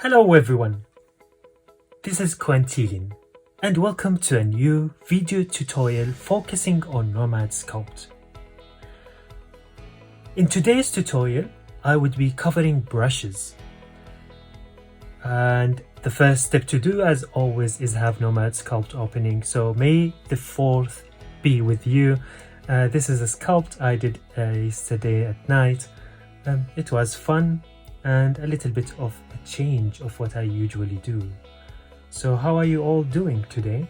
Hello everyone, this is Quentin and welcome to a new video tutorial focusing on Nomad Sculpt. In today's tutorial, I would be covering brushes. And the first step to do, as always, is have Nomad Sculpt opening. So may the 4th be with you. This is a sculpt I did yesterday at night. It was fun and a little bit of a change of what I usually do. So how are you all doing today?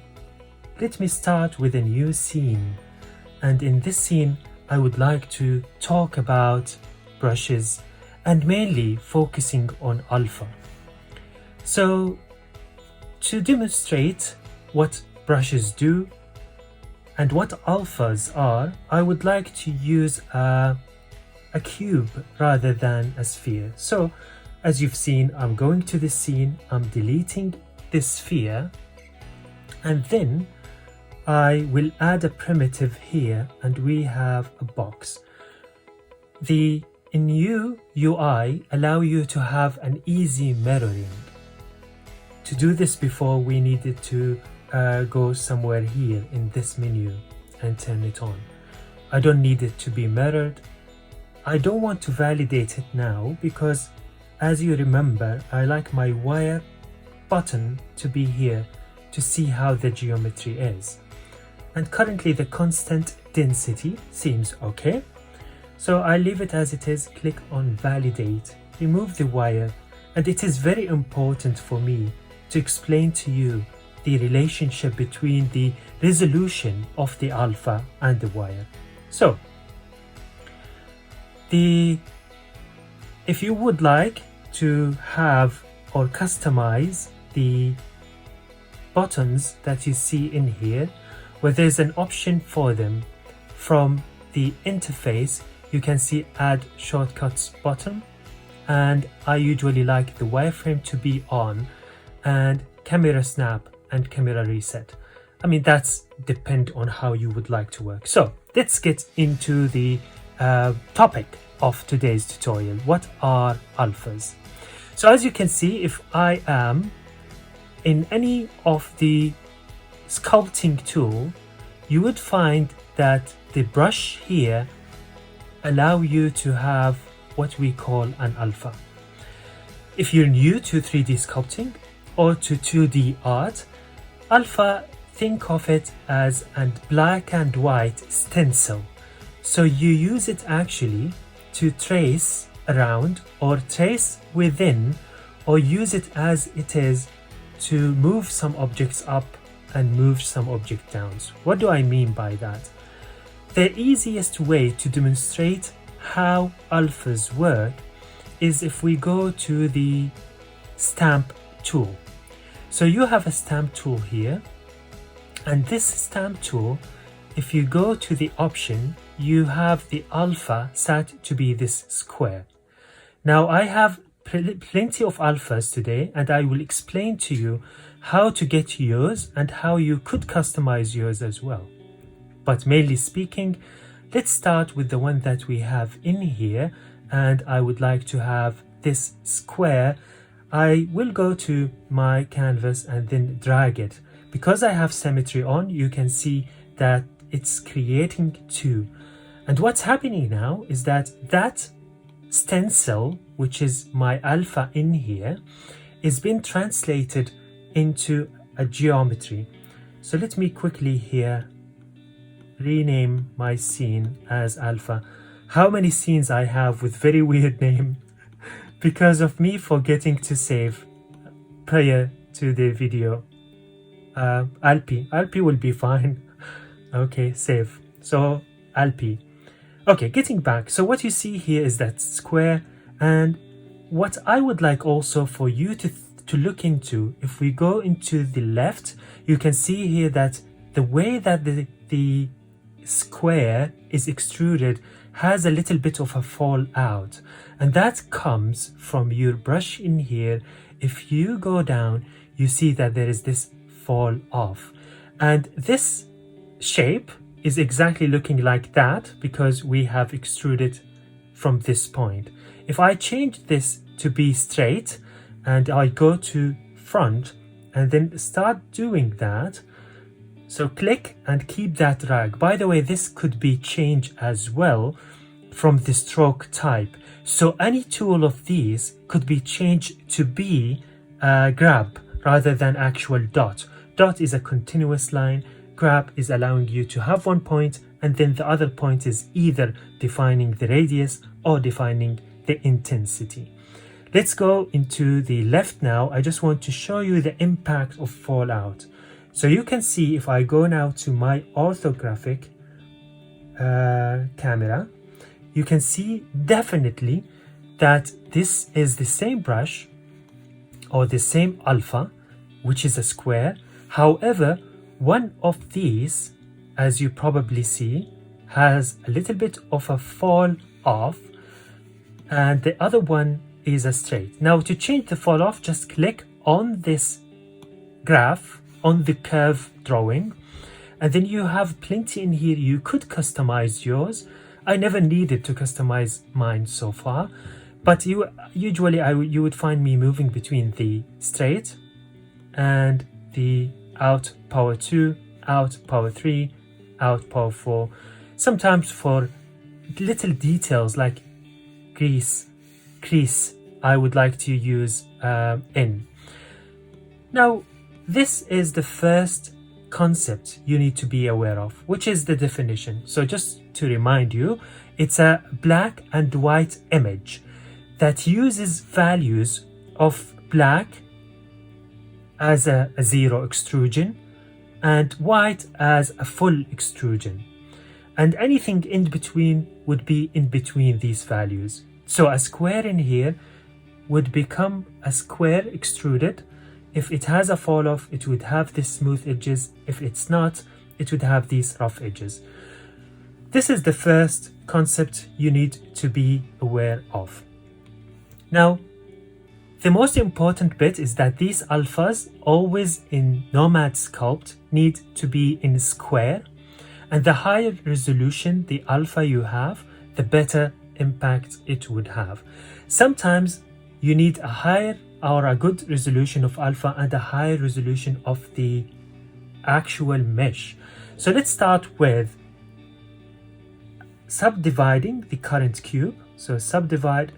Let me start with a new scene. And in this scene, I would like to talk about brushes and mainly focusing on alpha. So to demonstrate what brushes do and what alphas are, I would like to use a cube rather than a sphere. So as you've seen, I'm going to the scene, I'm deleting this sphere, and then I will add a primitive here and we have a box. The new UI allow you to have an easy mirroring. To do this before, we needed to go somewhere here in this menu and turn it on. I don't need it to be mirrored. I don't want to validate it now because, as you remember, I like my wire button to be here to see how the geometry is. And currently the constant density seems okay. So I leave it as it is, click on validate, remove the wire, and it is very important for me to explain to you the relationship between the resolution of the alpha and the wire. So if you would like to have or customize the buttons that you see in here, where there's an option for them from the interface, you can see add shortcuts button, and I usually like the wireframe to be on and camera snap and camera reset. I mean, that's depend on how you would like to work. So let's get into the topic of today's tutorial. What are alphas? So as you can see, if I am in any of the sculpting tool, you would find that the brush here allow you to have what we call an alpha. If you're new to 3D sculpting or to 2D art, alpha, think of it as a black and white stencil. So you use it actually to trace around or trace within, or use it as it is to move some objects up and move some object down. What do I mean by that? The easiest way to demonstrate how alphas work is if we go to the stamp tool. So you have a stamp tool here, and this stamp tool, if you go to the option, you have the alpha set to be this square. Now I have plenty of alphas today, and I will explain to you how to get yours and how you could customize yours as well. But mainly speaking, let's start with the one that we have in here, and I would like to have this square. I will go to my canvas and then drag it. Because I have symmetry on, you can see that it's creating two. And what's happening now is that stencil, which is my alpha in here, is being translated into a geometry. So let me quickly here rename my scene as alpha. How many scenes I have with very weird name because of me forgetting to save prior to the video. Alpi will be fine. Okay, save. So Alpi. Okay, getting back. So what you see here is that square, and what I would like also for you to look into, if we go into the left, you can see here that the way that the square is extruded has a little bit of a fall out, and that comes from your brush in here. If you go down, you see that there is this fall off, and this shape is exactly looking like that because we have extruded from this point. If I change this to be straight, and I go to front and then start doing that. So click and keep that drag. By the way, this could be changed as well from the stroke type. So any tool of these could be changed to be grab rather than actual dot. Dot is a continuous line. Grab is allowing you to have one point, and then the other point is either defining the radius or defining the intensity. Let's go into the left now. I just want to show you the impact of fallout. So you can see if I go now to my orthographic camera, you can see definitely that this is the same brush or the same alpha, which is a square. However, one of these, as you probably see, has a little bit of a fall off, and the other one is a straight. Now to change the fall off, just click on this graph on the curve drawing, and then you have plenty in here. You could customize yours. I never needed to customize mine so far, but you would find me moving between the straight and the out power 2, out power 3, out power 4, sometimes for little details like crease, I would like to use in. Now this is the first concept you need to be aware of, which is the definition. So just to remind you, it's a black and white image that uses values of black as a zero extrusion and white as a full extrusion, and anything in between would be in between these values. So a square in here would become a square extruded. If it has a fall off, it would have these smooth edges. If it's not, it would have these rough edges. This is the first concept you need to be aware of. Now, the most important bit is that these alphas always in Nomad Sculpt need to be in square, and the higher resolution the alpha you have, the better impact it would have. Sometimes you need a higher or a good resolution of alpha and a higher resolution of the actual mesh. So let's start with subdividing the current cube. So subdivide.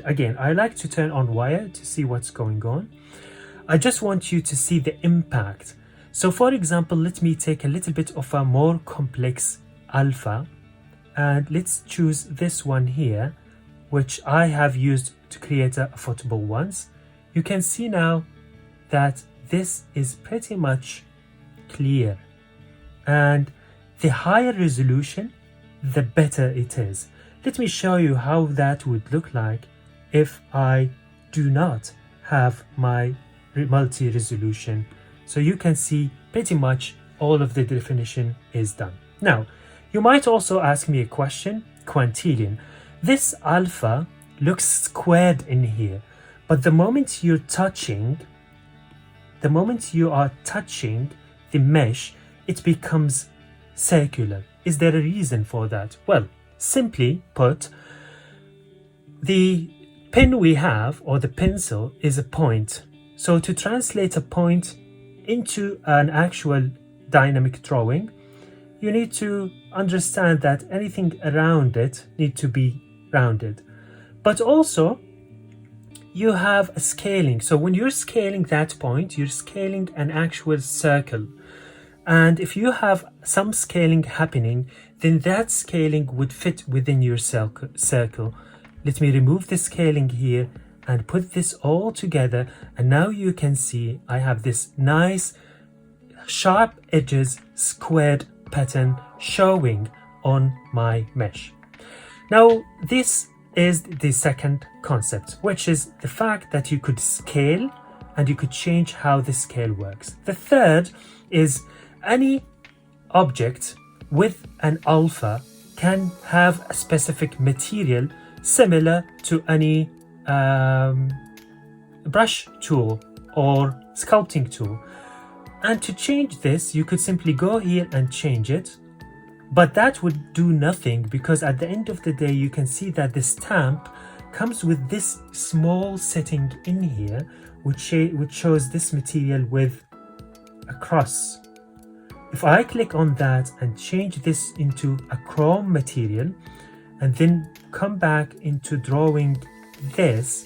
Again, I like to turn on wire to see what's going on. I just want you to see the impact. So for example, let me take a little bit of a more complex alpha, and let's choose this one here, which I have used to create a football once. You can see now that this is pretty much clear, and the higher resolution, the better it is. Let me show you how that would look like if I do not have my multi-resolution. So you can see pretty much all of the definition is done. Now, you might also ask me a question, Quantilian. This alpha looks squared in here, but the moment you are touching the mesh, it becomes circular. Is there a reason for that? Well, simply put, the pen we have, or the pencil, is a point. So to translate a point into an actual dynamic drawing, you need to understand that anything around it needs to be rounded. But also, you have a scaling. So when you're scaling that point, you're scaling an actual circle. And if you have some scaling happening, then that scaling would fit within your circle. Let me remove the scaling here and put this all together. And now you can see I have this nice sharp edges squared pattern showing on my mesh. Now, this is the second concept, which is the fact that you could scale and you could change how the scale works. The third is any object with an alpha can have a specific material similar to any brush tool or sculpting tool. And to change this, you could simply go here and change it. But that would do nothing, because at the end of the day, you can see that the stamp comes with this small setting in here which shows this material with a cross. If I click on that and change this into a chrome material and then come back into drawing this,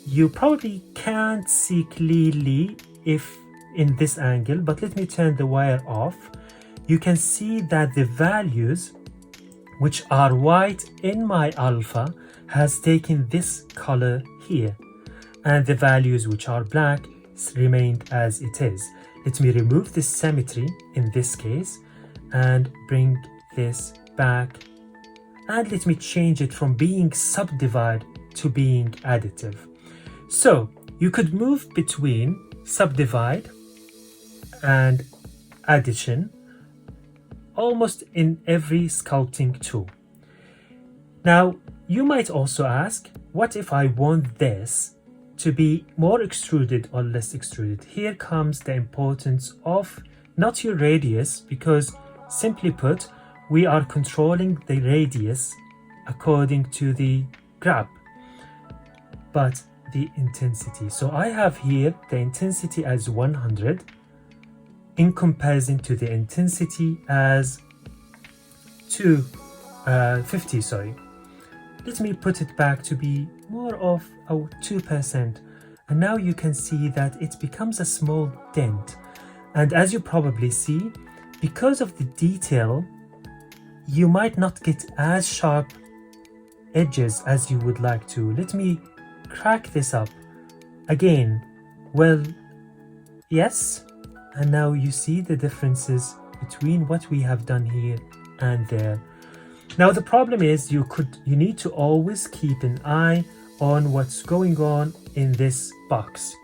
you probably can't see clearly if in this angle, but let me turn the wire off. You can see that the values which are white in my alpha has taken this color here, and the values which are black remained as it is. Let me remove this symmetry in this case and bring this back, and let me change it from being subdivide to being additive. So you could move between subdivide and addition almost in every sculpting tool. Now you might also ask, what if I want this to be more extruded or less extruded? Here comes the importance of not your radius, because simply put, we are controlling the radius according to the grab, but the intensity. So I have here the intensity as 100 in comparison to the intensity as 50, sorry. Let me put it back to be more of a 2%, and now you can see that it becomes a small dent. And as you probably see, because of the detail, you might not get as sharp edges as you would like to. Let me crack this up again. Well, yes, and now you see the differences between what we have done here and there. Now the problem is you need to always keep an eye on what's going on in this box,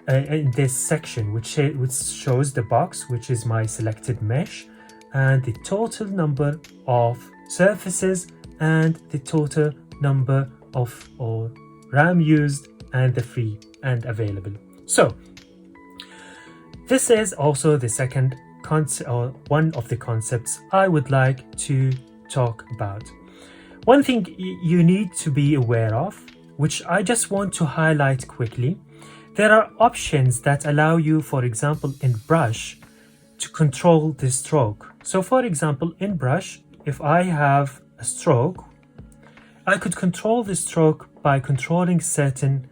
in this section, which shows the box, which is my selected mesh, and the total number of surfaces and the total number of RAM used and the free and available. So this is also the second concept, or one of the concepts I would like to talk about. One thing you need to be aware of, which I just want to highlight quickly, there are options that allow you, for example, in brush, to control the stroke. So for example, in brush, if I have a stroke, I could control the stroke by controlling certain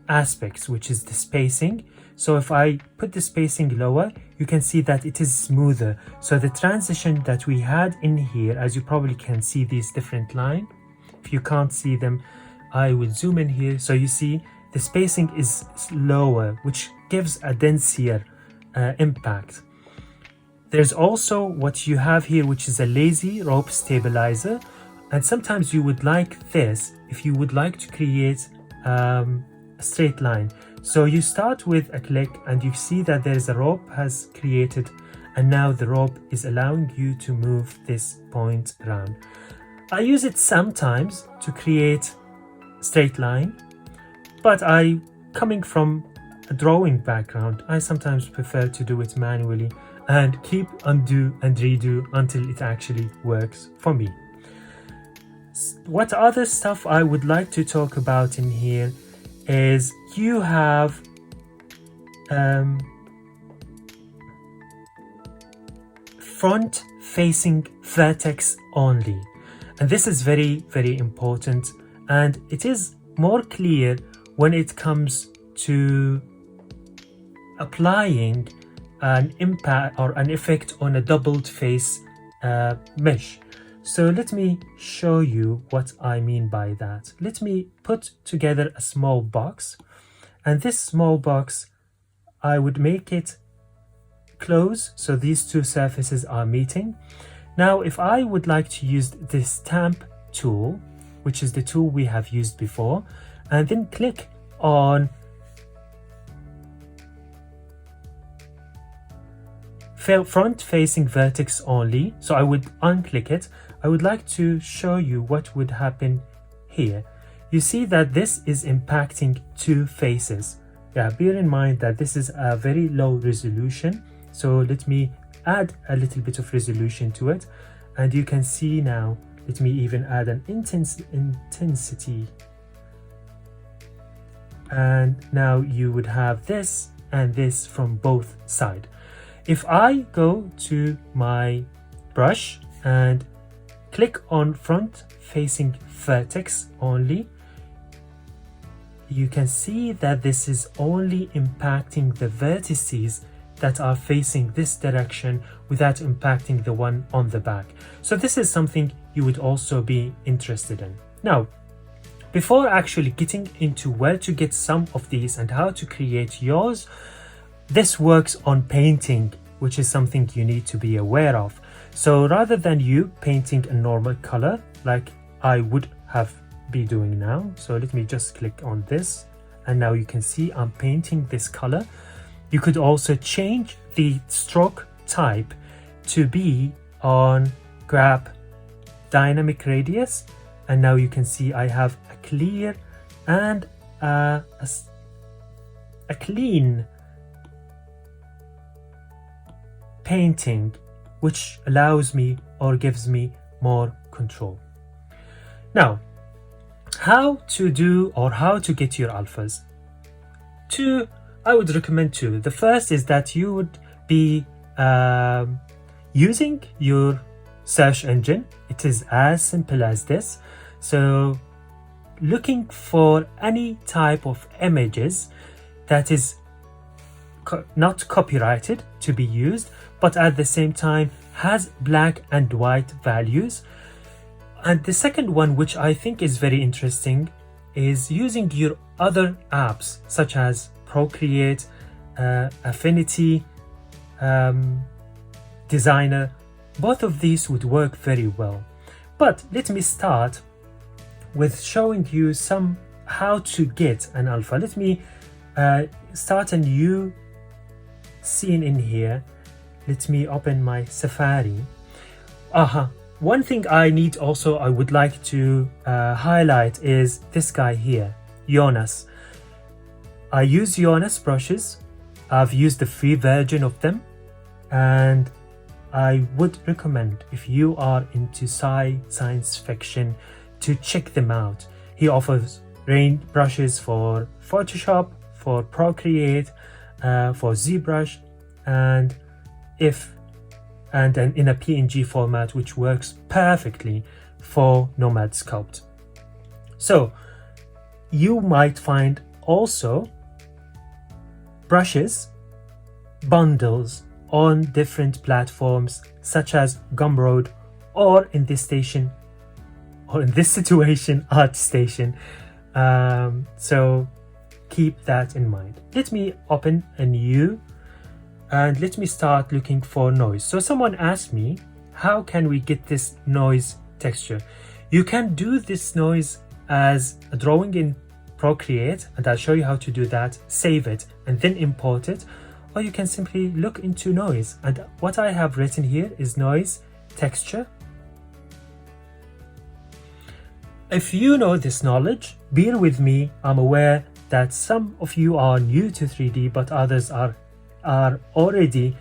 aspects, which is the spacing. So if I put the spacing lower, you can see that it is smoother. So the transition that we had in here, as you probably can see these different lines. If you can't see them, I will zoom in here. So you see the spacing is lower, which gives a denser impact. There's also what you have here, which is a lazy rope stabilizer. And sometimes you would like this if you would like to create a straight line. So you start with a click and you see that there is a rope has created, and now the rope is allowing you to move this point around. I use it sometimes to create straight line, but coming from a drawing background, I sometimes prefer to do it manually and keep undo and redo until it actually works for me. What other stuff I would like to talk about in here is you have front facing vertex only, and this is very, very important, and it is more clear when it comes to applying an impact or an effect on a doubled face mesh. So let me show you what I mean by that. Let me put together a small box, and this small box, I would make it close so these two surfaces are meeting. Now if I would like to use this stamp tool, which is the tool we have used before, and then click on front facing vertex only, so I would unclick it. I would like to show you what would happen here. You see that this is impacting two faces. Yeah, bear in mind that this is a very low resolution, so let me add a little bit of resolution to it, and you can see now Let me even add an intensity. And now you would have this and this from both sides. If I go to my brush and click on front facing vertex only, you can see that this is only impacting the vertices that are facing this direction without impacting the one on the back. So this is something you would also be interested in. Now, before actually getting into where to get some of these and how to create yours, this works on painting, which is something you need to be aware of. So rather than you painting a normal color like I would have be doing now, so let me just click on this, and now you can see I'm painting this color. You could also change the stroke type to be on grab dynamic radius, and now you can see I have a clear and a clean painting, which allows me or gives me more control. Now, how to do or how to get your alphas? I would recommend two. The first is that you would be using your search engine. It is as simple as this. So looking for any type of images that is not copyrighted to be used, but at the same time has black and white values. And the second one, which I think is very interesting, is using your other apps such as Procreate, Affinity, Designer. Both of these would work very well. But let me start with showing you how to get an alpha. Let me start a new scene in here. Let me open my Safari. One thing I would like to highlight is this guy here, Jonas. I use Jonas brushes. I've used the free version of them, and I would recommend, if you are into science fiction, to check them out. He offers brushes for Photoshop, for Procreate, for ZBrush, and in a PNG format, which works perfectly for Nomad Sculpt. So you might find also brushes bundles on different platforms such as Gumroad, or in this situation ArtStation. So keep that in mind. Let me open a new and let me start looking for noise. So someone asked me, how can we get this noise texture? You can do this noise as a drawing in Procreate, and I'll show you how to do that. Save it and then import it, or you can simply look into noise, and what I have written here is noise texture. If you know this knowledge, bear with me. I'm aware that some of you are new to 3D, but others are already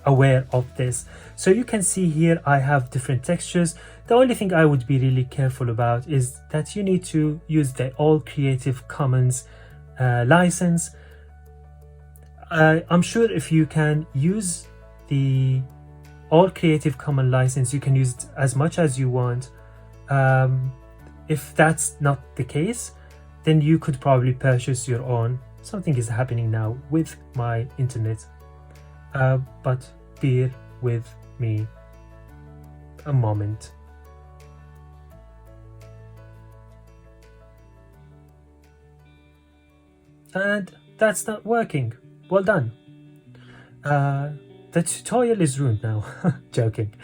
aware of this. So you can see here I have different textures. The only thing I would be really careful about is that you need to use the All Creative Commons license. I'm sure if you can use the All Creative Commons license, you can use it as much as you want. If that's not the case, then you could probably purchase your own. Something is happening now with my internet, but bear with me a moment. And that's not working. Well done. The tutorial is ruined now. Joking.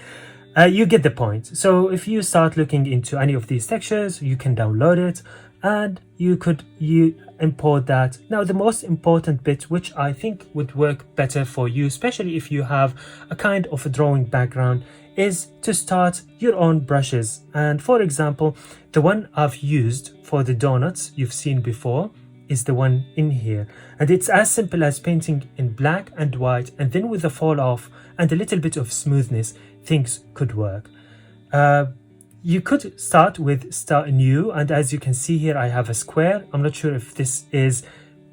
You get the point. So if you start looking into any of these textures, you can download it and you import that. Now the most important bit, which I think would work better for you, especially if you have a kind of a drawing background, is to start your own brushes. And for example, the one I've used for the donuts you've seen before is the one in here, and it's as simple as painting in black and white, and then with the fall off and a little bit of smoothness, things could work. You could start with start new, and as you can see here, I have a square. I'm not sure if this is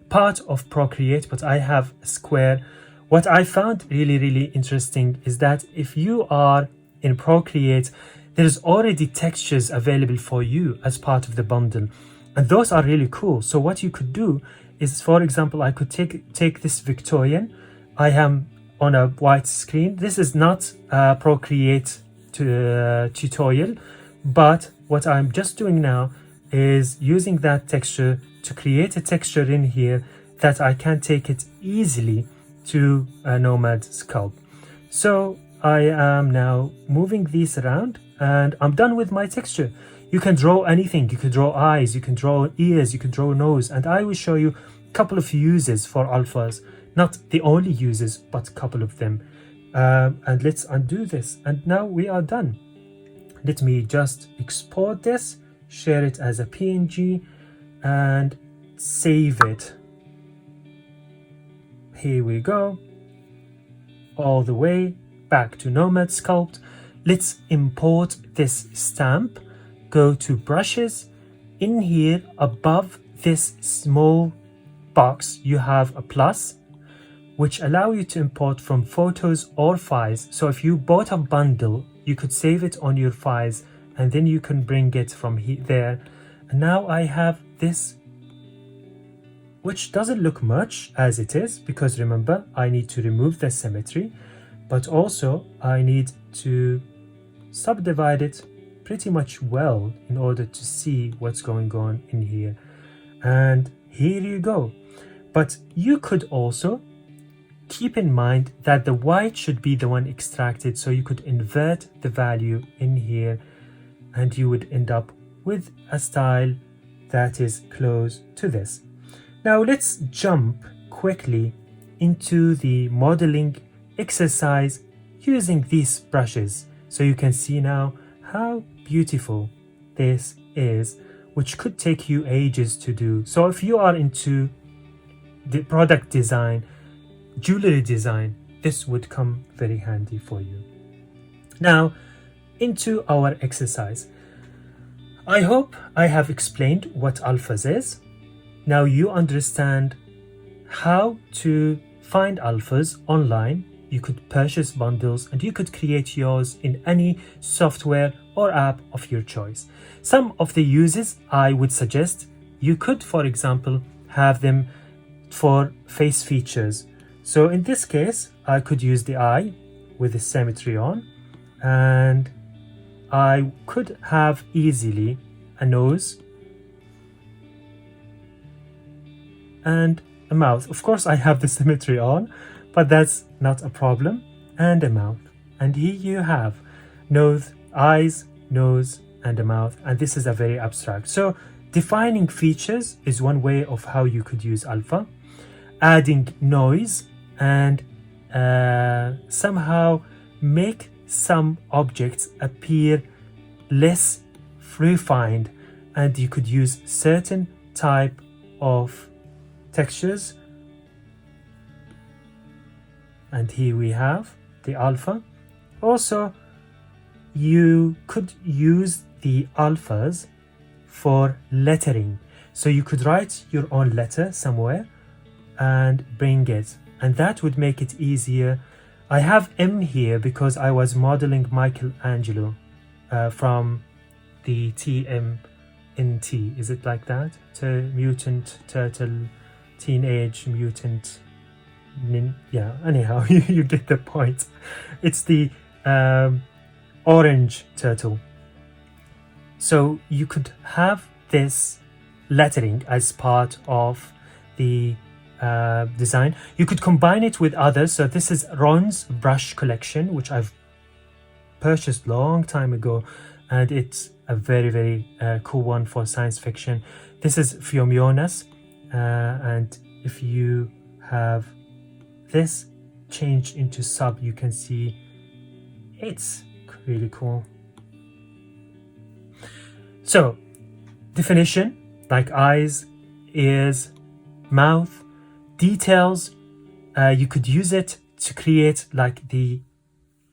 part of Procreate, but I have a square. What I found really interesting is that if you are in Procreate, there's already textures available for you as part of the bundle, and those are really cool. So what you could do is, for example, I could take this Victorian. I am on a white screen. This is not a Procreate tutorial, but what I'm just doing now is using that texture to create a texture in here that I can take it easily to a Nomad Sculpt. So I am now moving these around and I'm done with my texture. You can draw anything. You can draw eyes, you can draw ears, you can draw nose, and I will show you a couple of uses for alphas. Not the only uses, but a couple of them. And let's undo this. And now we are done. Let me just export this, share it as a PNG, and save it. Here we go. All the way back to Nomad Sculpt. Let's import this stamp. Go to brushes. In here, above this small box, you have a plus, which allow you to import from photos or files. So if you bought a bundle, you could save it on your files and then you can bring it from there. And now I have this, which doesn't look much as it is, because remember, I need to remove the symmetry, but also I need to subdivide it pretty much well in order to see what's going on in here. And here you go. But you could also keep in mind that the white should be the one extracted, so you could invert the value in here and you would end up with a style that is close to this. Now let's jump quickly into the modeling exercise using these brushes, so you can see now how beautiful this is, which could take you ages to do. So if you are into the product design, jewelry design, this would come very handy for you. Now into our exercise. I hope I have explained what alphas is. Now you understand how to find alphas online. You could purchase bundles and you could create yours in any software or app of your choice. Some of the uses I would suggest, you could, for example, have them for face features. So in this case, I could use the eye with the symmetry on, and I could have easily a nose and a mouth. Of course, I have the symmetry on, but that's not a problem. And a mouth. And here you have nose, eyes, nose, and a mouth. And this is a very abstract. So defining features is one way of how you could use alpha. Adding noise and somehow make some objects appear less refined, and you could use certain type of textures. And here we have the alpha. Also, you could use the alphas for lettering. So you could write your own letter somewhere and bring it, and that would make it easier. I have M here because I was modeling Michelangelo from the TMNT. Is it like that? Mutant Turtle, Teenage Mutant yeah, anyhow, you get the point. It's the orange turtle. So you could have this lettering as part of the design. You could combine it with others. So this is Ron's brush collection, which I've purchased long time ago, and it's a very cool one for science fiction. This is from Jonas, and if you have this changed into sub, you can see it's really cool. So definition, like eyes, ears, mouth, details, you could use it to create like the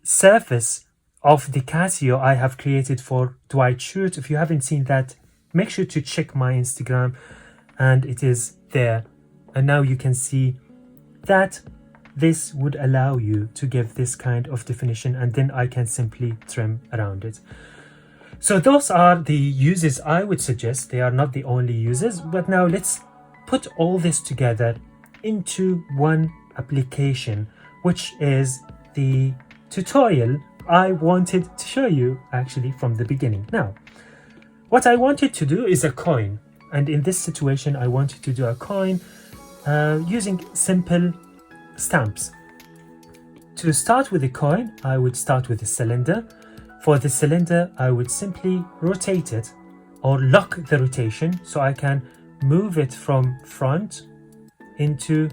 surface of the Casio I have created for Dwight Schrute. If you haven't seen that, make sure to check my Instagram, and it is there. And now you can see that this would allow you to give this kind of definition, and then I can simply trim around it. So those are the uses I would suggest. They are not the only uses, but now let's put all this together into one application, which is the tutorial I wanted to show you actually from the beginning. Now, what I wanted to do is a coin, and in this situation I wanted to do a coin using simple stamps. To start with the coin, I would start with a cylinder. For the cylinder, I would simply rotate it or lock the rotation so I can move it from front into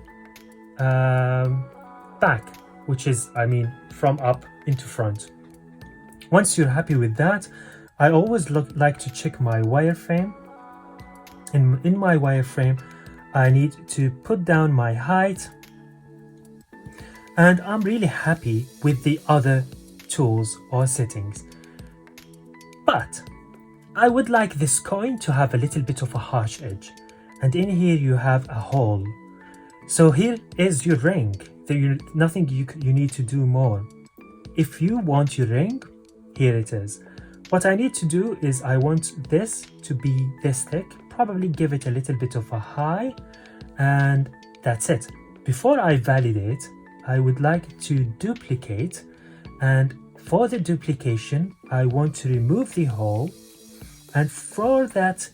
back, which is, from up into front. Once you're happy with that, I always like to check my wireframe. In my wireframe, I need to put down my height, and I'm really happy with the other tools or settings. But I would like this coin to have a little bit of a harsh edge, and in here you have a hole. So here is your ring. There's nothing you need to do more. If you want your ring, here it is. What I need to do is I want this to be this thick, probably give it a little bit of a high, and that's it. Before I validate, I would like to duplicate, and for the duplication, I want to remove the hole, and for that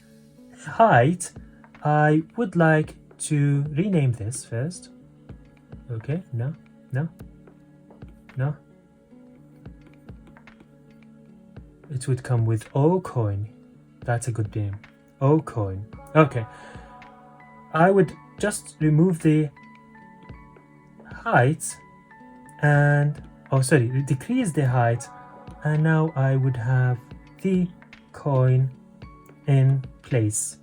height, I would like to rename this first. Okay, no. It would come with O coin. That's a good name. O coin. Okay. I would just remove the height and decrease the height, and now I would have the coin in place.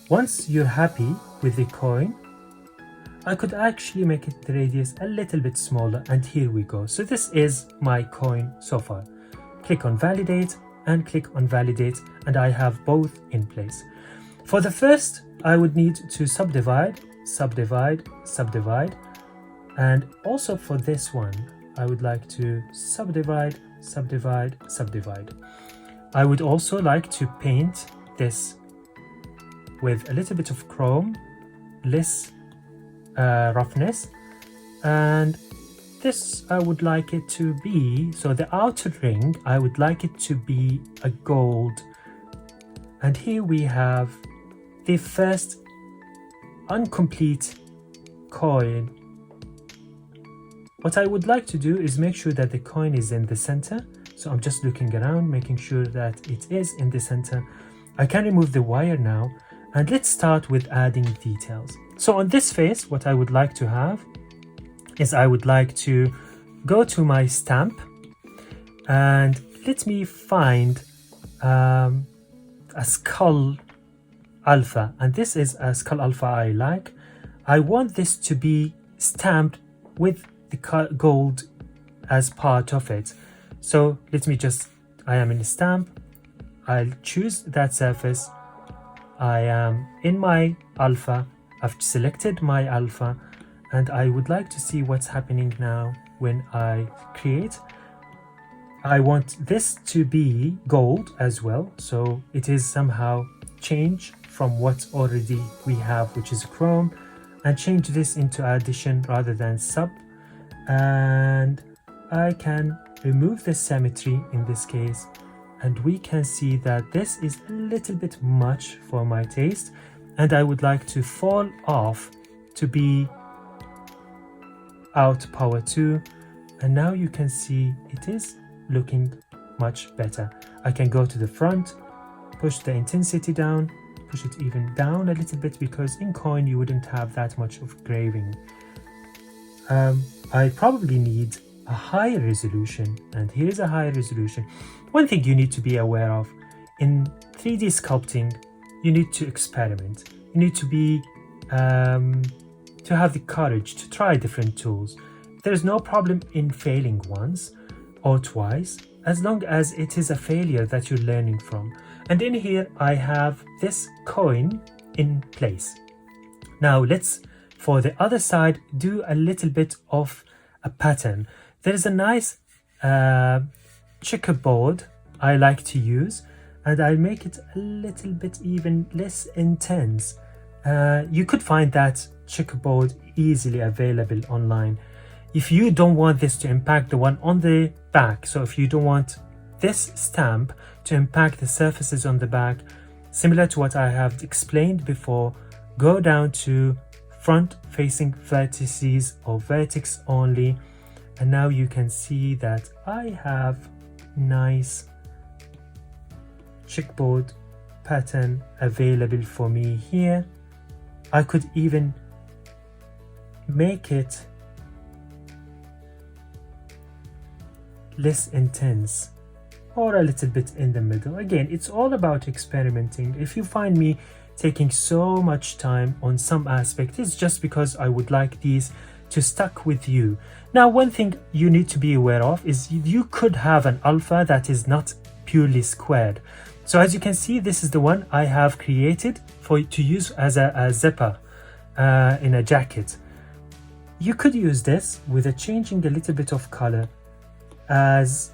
Once you're happy with the coin, I could actually make it the radius a little bit smaller, and here we go. So this is my coin so far. Click on validate and click on validate, and I have both in place. For the first, I would need to subdivide, and also for this one, I would like to subdivide. I would also like to paint this with a little bit of chrome, less roughness, and this I would like it to be, so the outer ring, I would like it to be a gold. And here we have the first incomplete coin. What I would like to do is make sure that the coin is in the center. So I'm just looking around, making sure that it is in the center. I can remove the wire now, and let's start with adding details. So on this face, what I would like to have is I would like to go to my stamp, and let me find a skull alpha, and this is a skull alpha I like. I want this to be stamped with the gold as part of it. So I am in the stamp, I'll choose that surface, I am in my alpha, I've selected my alpha, and I would like to see what's happening now when I create. I want this to be gold as well, so it is somehow change from what already we have, which is chrome, and change this into addition rather than sub. And I can remove the symmetry in this case, and we can see that this is a little bit much for my taste, and I would like to fall off to be out power 2, and now you can see it is looking much better. I can go to the front, push the intensity down, push it even down a little bit, because in coin you wouldn't have that much of graving. I probably need a higher resolution, and here's a higher resolution. One thing you need to be aware of in 3D sculpting, you need to experiment. You need to be to have the courage to try different tools. There's no problem in failing once, or twice, as long as it is a failure that you're learning from. And in here I have this coin in place. Now let's, for the other side, do a little bit of a pattern. There is a nice checkerboard I like to use, and I'll make it a little bit even less intense. You could find that checkerboard easily available online. If you don't want this to impact the one on the back, so if you don't want this stamp to impact the surfaces on the back, similar to what I have explained before, go down to front facing vertices or vertex only, and now you can see that I have nice checkerboard pattern available for me here. I could even make it less intense or a little bit in the middle. Again, it's all about experimenting. If you find me taking so much time on some aspect, it's just because I would like these to stuck with you. Now, one thing you need to be aware of is you could have an alpha that is not purely squared. So as you can see, this is the one I have created for to use as a zipper in a jacket. You could use this with changing a little bit of color as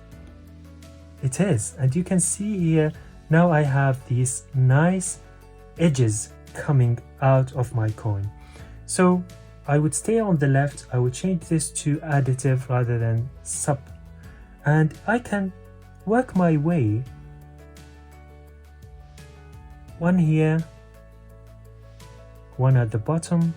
it is, and you can see here now I have these nice edges coming out of my coin. So I would stay on the left, I would change this to additive rather than sub, and I can work my way, one here, one at the bottom.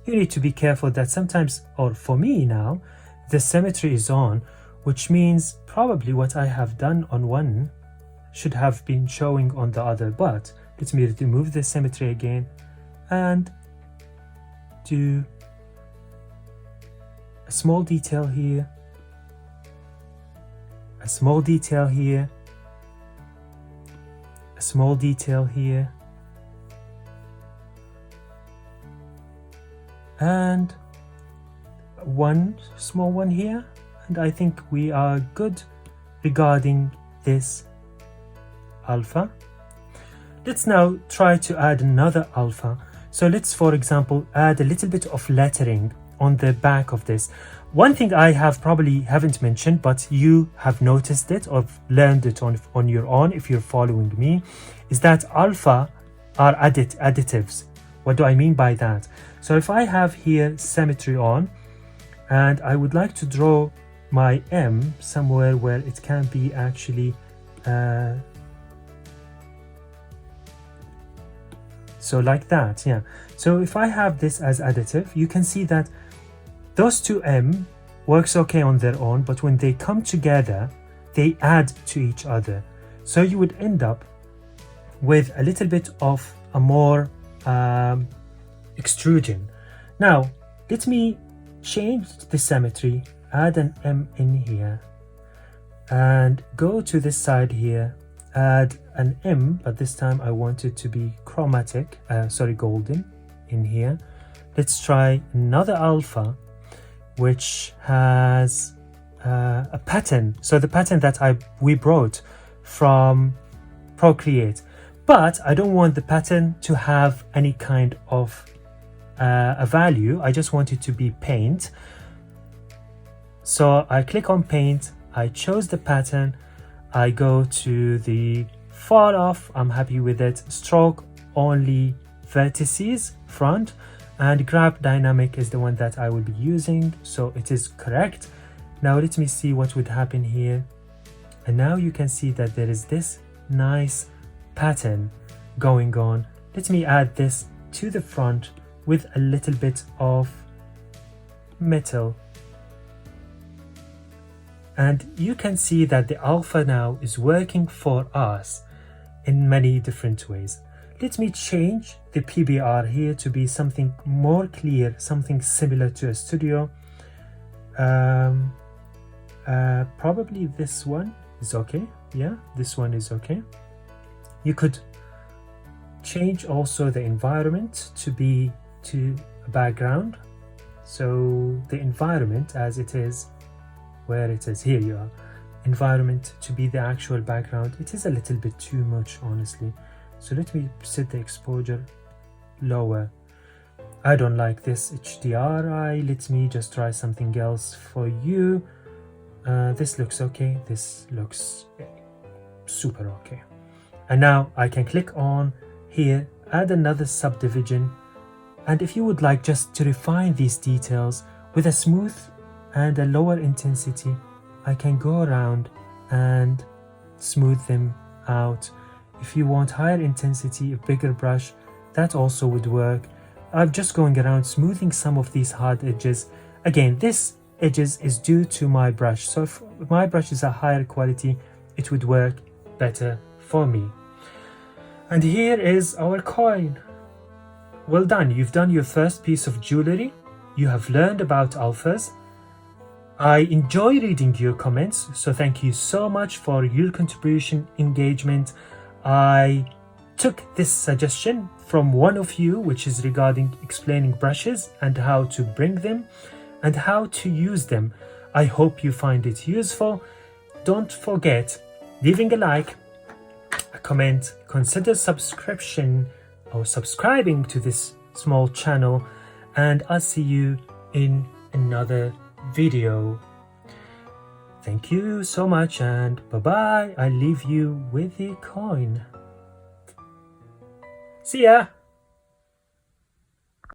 You need to be careful that sometimes, or for me now, the symmetry is on, which means probably what I have done on one should have been showing on the other. But let me remove the symmetry again and do a small detail here, a small detail here, a small detail here, and one small one here, and I think we are good regarding this alpha. Let's now try to add another alpha. So let's, for example, add a little bit of lettering on the back of this. One thing I probably haven't mentioned, but you have noticed it or learned it on your own if you're following me, is that alpha are additives. What do I mean by that? So if I have here symmetry on, and I would like to draw my M somewhere where it can be actually so like that, yeah. So if I have this as additive, you can see that those two M works okay on their own, but when they come together, they add to each other. So you would end up with a little bit of a more extrusion. Now, let me change the symmetry, add an M in here, and go to this side here, add an M, but this time I want it to be chromatic, golden in here. Let's try another alpha, which has a pattern. So the pattern that we brought from Procreate, but I don't want the pattern to have any kind of a value. I just want it to be paint. So I click on paint, I chose the pattern, I go to the far off, I'm happy with it, stroke only vertices front, and grab dynamic is the one that I will be using, so it is correct. Now let me see what would happen here, and now you can see that there is this nice pattern going on. Let me add this to the front with a little bit of metal, and you can see that the alpha now is working for us in many different ways. Let me change the PBR here to be something more clear, something similar to a studio. Probably this one is okay. Yeah, this one is okay. You could change also the environment to be to a background. So the environment as it is, where it is, here you are, environment to be the actual background, it is a little bit too much, honestly. So let me set the exposure lower. I don't like this HDRI. Let me just try something else for you. This looks okay. This looks super okay. And now I can click on here, add another subdivision. And if you would like just to refine these details with a smooth and a lower intensity, I can go around and smooth them out. If you want higher intensity, a bigger brush, that also would work. I'm just going around smoothing some of these hard edges. Again, this edges is due to my brush. So if my brush is a higher quality, it would work better for me. And here is our coin. Well done, you've done your first piece of jewelry. You have learned about alphas. I enjoy reading your comments, so thank you so much for your contribution, engagement. I took this suggestion from one of you, which is regarding explaining brushes and how to bring them and how to use them. I hope you find it useful. Don't forget leaving a like, a comment, consider subscription or subscribing to this small channel, and I'll see you in another video. Thank you so much and bye-bye. I leave you with the coin. See ya!